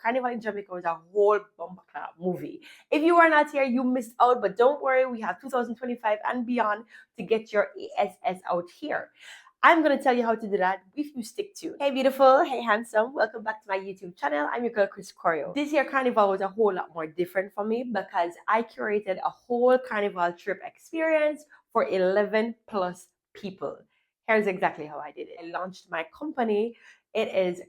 Carnival in Jamaica was a whole bumper movie. If you are not here, you missed out, but don't worry, we have 2025 and beyond to get your ASS out here. I'm going to tell you how to do that if you stick to. Hey beautiful, hey handsome, welcome back to my YouTube channel. I'm your girl Chris Choreo. This year Carnival was a whole lot more different for me because I curated a whole Carnival trip experience for 11 plus people. Here's exactly how I did it. I launched my company. It is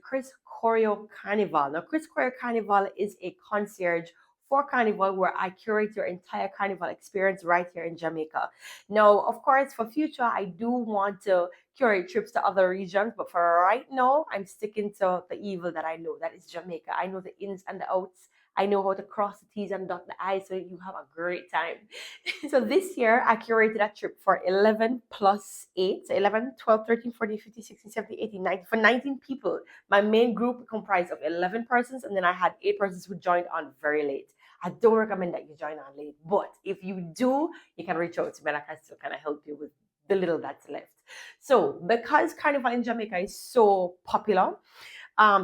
Choreo Carnival. Now, Choreo Carnival is a concierge for Carnival where I curate your entire Carnival experience right here in Jamaica. Now, of course, for future, I do want to curate trips to other regions, but for right now, I'm sticking to the evil that I know, that is Jamaica. I know the ins and the outs. I know how to cross the T's and dot the I's so you have a great time. So this year, I curated a trip for 11 plus 8, so 11, 12, 13, 14, 15, 16, 17, 18, 19, for 19 people. My main group comprised of 11 persons, and then I had 8 persons who joined on very late. I don't recommend that you join on late, but if you do, you can reach out to me and I can still kind of help you with the little that's left. So because Carnival in Jamaica is so popular,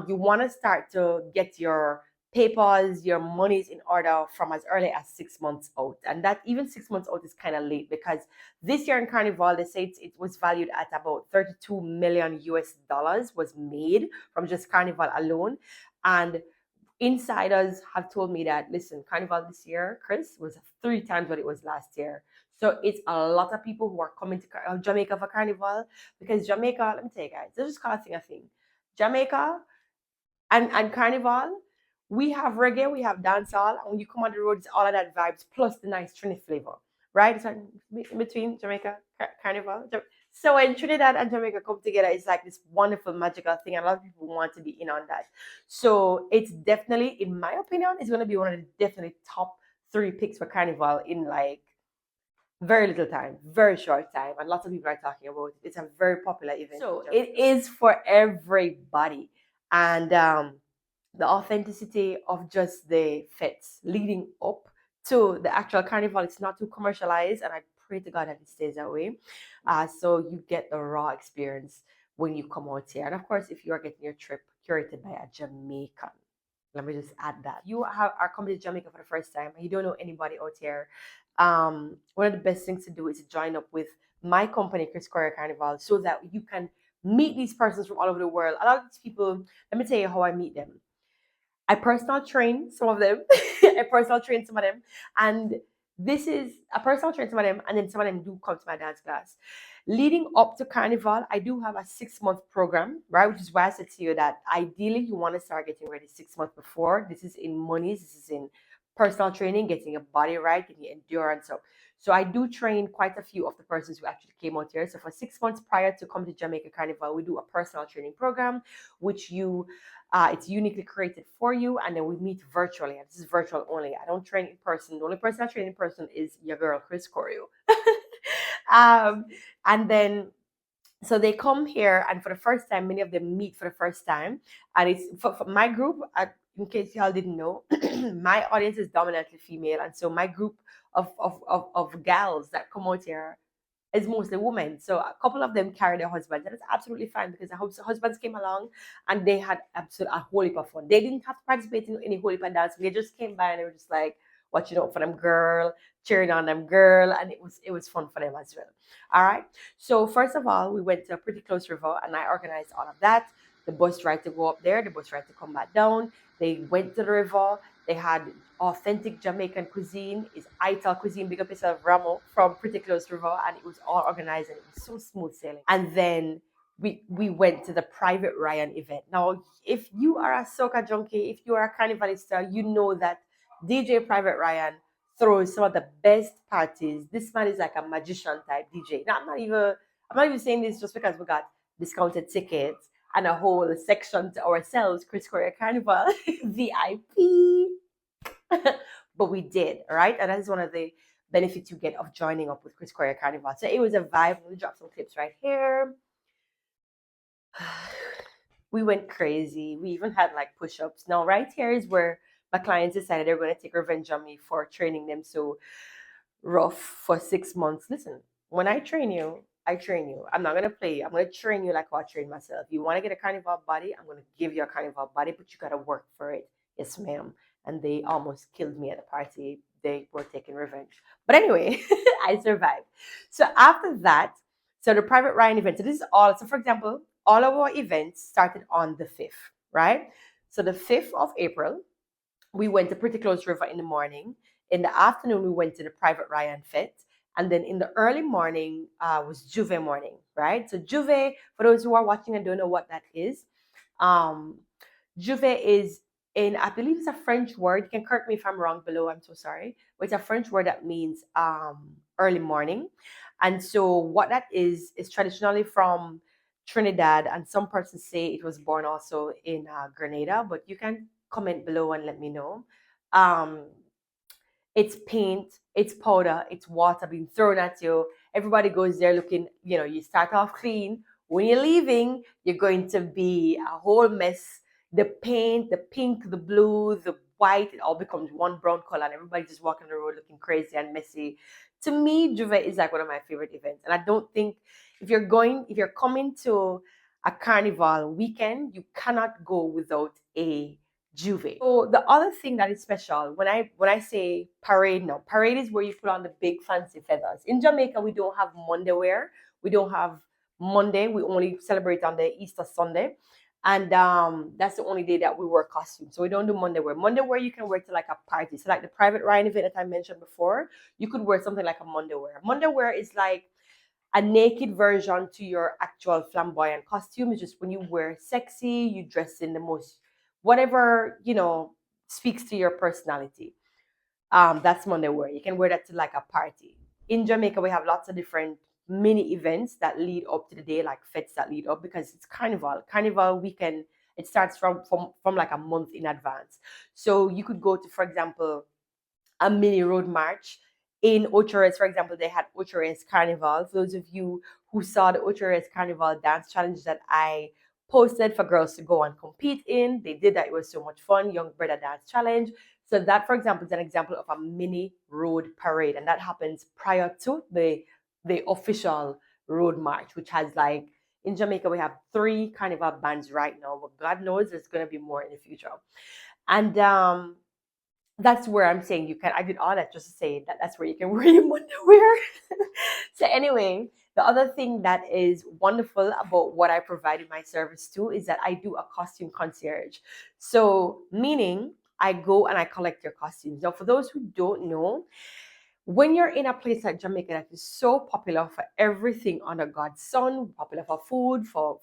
you want to start to get your papers, your monies in order from as early as 6 months out. And that even 6 months out is kind of late because this year in Carnival, they say it was valued at about 32 million US dollars was made from just Carnival alone. And insiders have told me that, listen, Carnival this year, Chris, was 3 times what it was last year. So it's a lot of people who are coming to Jamaica for Carnival because Jamaica, let me tell you guys, this is causing a thing. Jamaica and Carnival, we have reggae, we have dancehall, and when you come on the road, it's all of that vibes plus the nice Trinity flavor, right? It's like in between Jamaica, Carnival. So when Trinidad and Jamaica come together, it's like this wonderful magical thing, and a lot of people want to be in on that. So it's definitely, in my opinion, it's going to be one of the definitely top 3 picks for Carnival in like very little time, very short time, and lots of people are talking about it. It's a very popular event. So it is for everybody. And the authenticity of just the fits leading up to the actual carnival, it's not too commercialized, and I pray to God that it stays that way. So you get the raw experience when you come out here. And of course, if you are getting your trip curated by a Jamaican, let me just add that. Are coming to Jamaica for the first time and you don't know anybody out here, one of the best things to do is to join up with my company, Choreo Carnival, so that you can meet these persons from all over the world. A lot of these people, let me tell you how I meet them. I personal train some of them. I personal train some of them. And this is a personal train some of them, and then some of them do come to my dance class. Leading up to Carnival, I do have a 6-month program, right? Which is why I said to you that ideally you want to start getting ready 6 months before. This is in monies, this is in personal training, getting your body right, getting your endurance up. So I do train quite a few of the persons who actually came out here. So for 6 months prior to come to Jamaica Carnival, we do a personal training program, which it's uniquely created for you, and then we meet virtually. And this is virtual only. I don't train in person. The only person I train in person is your girl, Chris Choreo. And then so they come here, and for the first time, many of them meet for the first time. And it's for my group, in case y'all didn't know, my audience is dominantly female. And so my group of gals that come out here is mostly women. So a couple of them carry their husbands, and it's absolutely fine because the husbands came along and they had a whole heap of fun. They didn't have to participate in any whole heap of dance. They just came by and they were just like watching out for them girl, cheering on them girl, and it was fun for them as well. All right. So first of all, we went to a pretty close river, and I organized all of that. The bus ride to go up there, the bus ride to come back down. They went to the river. They had authentic Jamaican cuisine. It's Ital cuisine. Big up yourself, Ramo, from Pretty Close River, and it was all organized and it was so smooth sailing. And then we went to the private Ryan event. Now, if you are a soca junkie, if you are a carnivalista, you know that DJ Private Ryan throws some of the best parties. This man is like a magician type DJ. Now, I'm not even saying this just because we got discounted tickets and a whole section to ourselves, Choreo Carnival, VIP. But we did, right? And that is one of the benefits you get of joining up with Choreo Carnival. So it was a vibe. Let me drop some clips right here. We went crazy. We even had like push-ups. Now, right here is where my clients decided they're going to take revenge on me for training them so rough for 6 months. Listen, when I train you, I train you. I'm not going to play you. I'm going to train you like how I train myself. You want to get a carnival body, I'm going to give you a carnival body, but you got to work for it. Yes, ma'am. And they almost killed me at the party. They were taking revenge. But anyway, I survived. So after that, so the private Ryan event. So this is all. So for example, all of our events started on the 5th, right? So the 5th of April, we went to Pretty Close River in the morning. In the afternoon, we went to the private Ryan Fit. And then in the early morning was Juve morning, right? So Juve, for those who are watching and don't know what that is, um, Juve is in, I believe it's a French word. You can correct me if I'm wrong below. I'm so sorry. But it's a French word that means early morning. And so what that is traditionally from Trinidad, and some persons say it was born also in Grenada, but you can comment below and let me know. Um, it's paint, it's powder, it's water being thrown at you. Everybody goes there looking, you start off clean. When you're leaving, you're going to be a whole mess. The paint, the pink, the blue, the white, it all becomes one brown color, and everybody just walking the road looking crazy and messy. To me, Juve is like one of my favorite events. And I don't think if you're coming to a carnival weekend, you cannot go without a Juve. So the other thing that is special when I say parade, no, parade is where you put on the big fancy feathers. In Jamaica, we don't have Monday wear. We don't have Monday. We only celebrate on the Easter Sunday. And that's the only day that we wear costumes. So we don't do Monday wear. Monday wear you can wear to like a party. So like the private Ryan event that I mentioned before, you could wear something like a Monday wear. Monday wear is like a naked version to your actual flamboyant costume. It's just when you wear sexy, you dress in the most whatever speaks to your personality. That's Monday wear. You can wear that to like a party. In Jamaica, we have lots of different mini events that lead up to the day, like fets that lead up, because it's carnival. Carnival weekend, it starts from like a month in advance. So you could go to, for example, a mini road march in Ochores. For example, they had Ochores Carnival. For those of you who saw the Ochores Carnival dance challenge that I posted for girls to go and compete in, they did that. It was so much fun. Young Brother Dance Challenge. So that, for example, is an example of a mini road parade, and that happens prior to the official road march, which has like in Jamaica we have 3 carnival bands right now, but God knows there's going to be more in the future. And that's where I'm saying you can. I did all that just to say that that's where you can wear your underwear. So anyway, the other thing that is wonderful about what I provided my service to is that I do a costume concierge. So meaning I go and I collect your costumes. Now, for those who don't know, when you're in a place like Jamaica that is so popular for everything under God's sun, popular for food, for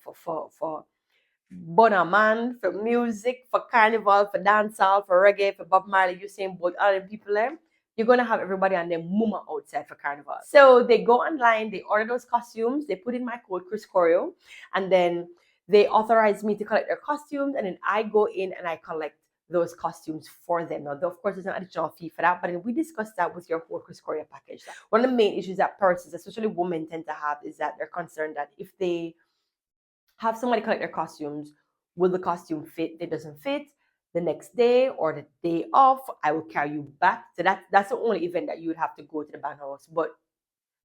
Bonaman, for music, for carnival, for dancehall, for reggae, for Bob Marley, you saying both other people there, you're gonna have everybody and their mama outside for carnival. So they go online, they order those costumes, they put in my code Chris Choreo, and then they authorize me to collect their costumes, and then I go in and I collect those costumes for them. Now, of course, there's an additional fee for that, but then we discussed that with your whole Chris Choreo package. One of the main issues that persons, especially women, tend to have is that they're concerned that if they have somebody collect their costumes. Will the costume fit? It doesn't fit. The next day or the day off, I will carry you back. So that's the only event that you would have to go to the band house. But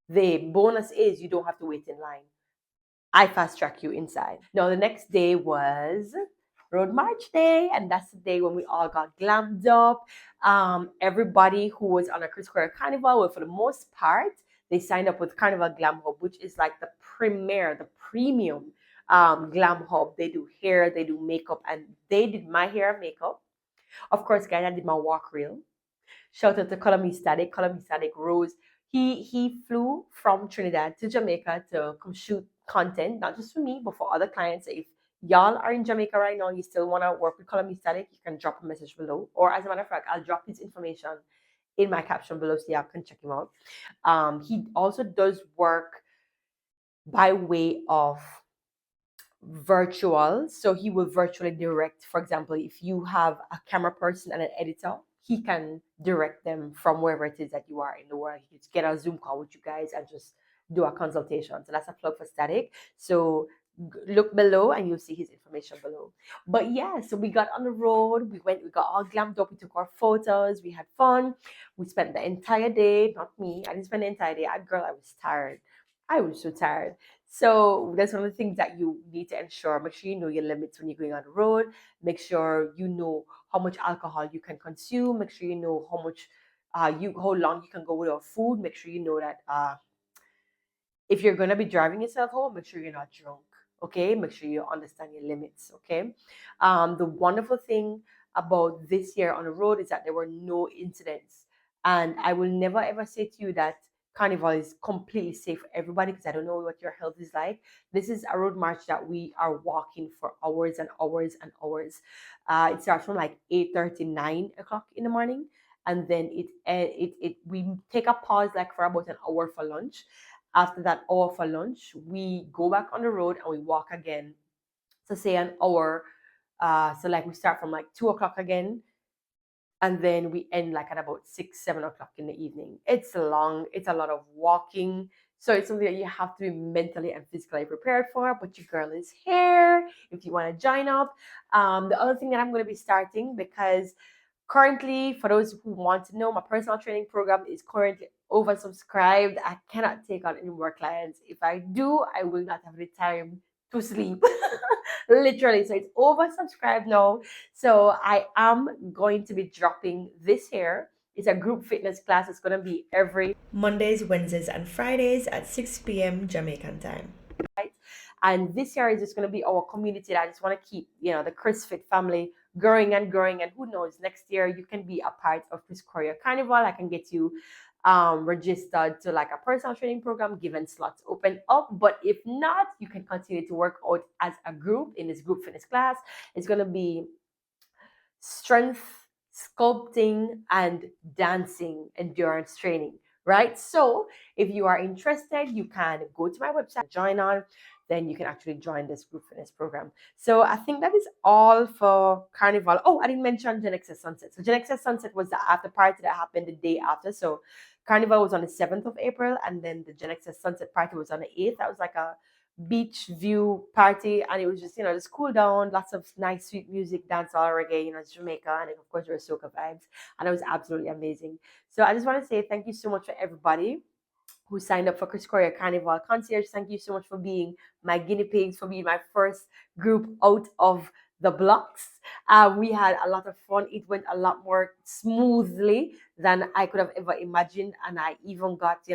the bonus is you don't have to wait in line. I fast track you inside. Now the next day was Road March Day, and that's the day when we all got glammed up. Everybody who was on a Chris Choreo Carnival, well, for the most part, they signed up with Carnival Glam Hub, which is like the premium glam hub. They do hair, they do makeup, and they did my hair and makeup. Of course, guys, I did my walk reel. Shout out to Color Me Static. Color Me Static Rose. He flew from Trinidad to Jamaica to come shoot content, not just for me, but for other clients. So if y'all are in Jamaica right now and you still want to work with Color Me Static, you can drop a message below. Or as a matter of fact, I'll drop his information in my caption below so y'all can check him out. He also does work by way of virtual. So he will virtually direct, for example, if you have a camera person and an editor, he can direct them from wherever it is that you are in the world. He can get a Zoom call with you guys and just do a consultation. So that's a plug for Static. So look below and you'll see his information below. But yeah, so we got on the road, we got all glammed up, we took our photos, we had fun. We spent the entire day, not me, I didn't spend the entire day. Girl, I was tired. I was so tired. So that's one of the things that you need to ensure. Make sure you know your limits when you're going on the road. Make sure you know how much alcohol you can consume. Make sure you know how much how long you can go without food. Make sure you know that if you're gonna be driving yourself home, make sure you're not drunk. Okay, make sure you understand your limits. Okay, the wonderful thing about this year on the road is that there were no incidents, and I will never ever say to you that Carnival is completely safe for everybody because I don't know what your health is like. This is a road march that we are walking for hours and hours and hours. It starts from like 8:30, 9 o'clock in the morning, and then it we take a pause like for about an hour for lunch. After that hour for lunch, we go back on the road and we walk again. So say an hour. So like we start from like 2 o'clock again, and then we end like at about 6, 7 o'clock in the evening. It's long. It's a lot of walking. So it's something that you have to be mentally and physically prepared for. But your girl is here if you want to join up. The other thing that I'm going to be starting because currently, for those who want to know, my personal training program is currently oversubscribed. I cannot take on any more clients. If I do, I will not have the time to sleep. Literally. So it's oversubscribed now. So I am going to be dropping this here. It's a group fitness class. It's going to be every Mondays, Wednesdays, and Fridays at 6 p.m. Jamaican time. Right? And this year is just going to be our community that I just want to keep, the Chris Fit family growing and growing. And who knows, next year you can be a part of this Choreo Carnival. I can get you registered to like a personal training program, given slots open up. But if not, you can continue to work out as a group in this group fitness class. It's going to be strength, sculpting, and dancing endurance training, right? So if you are interested, you can go to my website, join on, then you can actually join this group fitness program. So I think that is all for Carnival. Oh, I didn't mention Gen X's Sunset. So Gen X's Sunset was the after party that happened the day after. So Carnival was on the 7th of April, and then the Gen X's Sunset party was on the 8th. That was like a beach view party, and it was just just cool down, lots of nice sweet music, dance all reggae, it's Jamaica, and of course there were soca vibes, and it was absolutely amazing. So I just want to say thank you so much for everybody who signed up for Choreo Carnival. Concierge, thank you so much for being my guinea pigs, for being my first group out of the blocks. We had a lot of fun. It went a lot more smoothly than I could have ever imagined, and I even got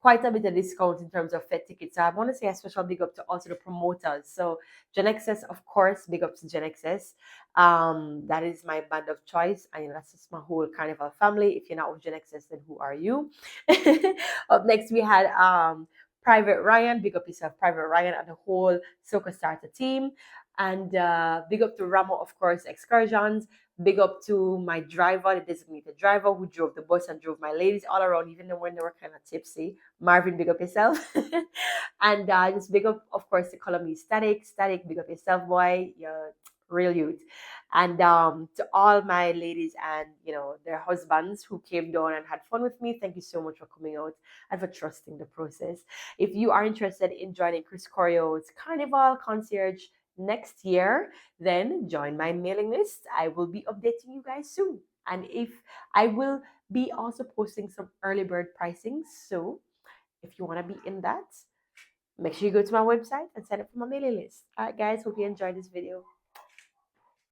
quite a bit of discount in terms of Fed tickets. So I want to say a special big up to also the promoters. So Gen XS, of course, big up to Gen XS. That is my band of choice. And that's just my whole Carnival family. If you're not with Gen XS, then who are you? Up next, we had Private Ryan. Big up yourself, Private Ryan, and the whole Soca Starter team. And big up to Ramo, of course, Excursions. Big up to my driver, the designated driver who drove the bus and drove my ladies all around, even though when they were kind of tipsy. Marvin, big up yourself. And just big up, of course, to Column Static. Static, big up yourself, boy. You're real youth. And to all my ladies and their husbands who came down and had fun with me, thank you so much for coming out and for trusting the process. If you are interested in joining Chris Choreo's Carnival Concierge next year, then join my mailing list. I will be updating you guys soon. And if I will be also posting some early bird pricing. So if you want to be in that, make sure you go to my website and sign up for my mailing list. All right, guys, hope you enjoyed this video.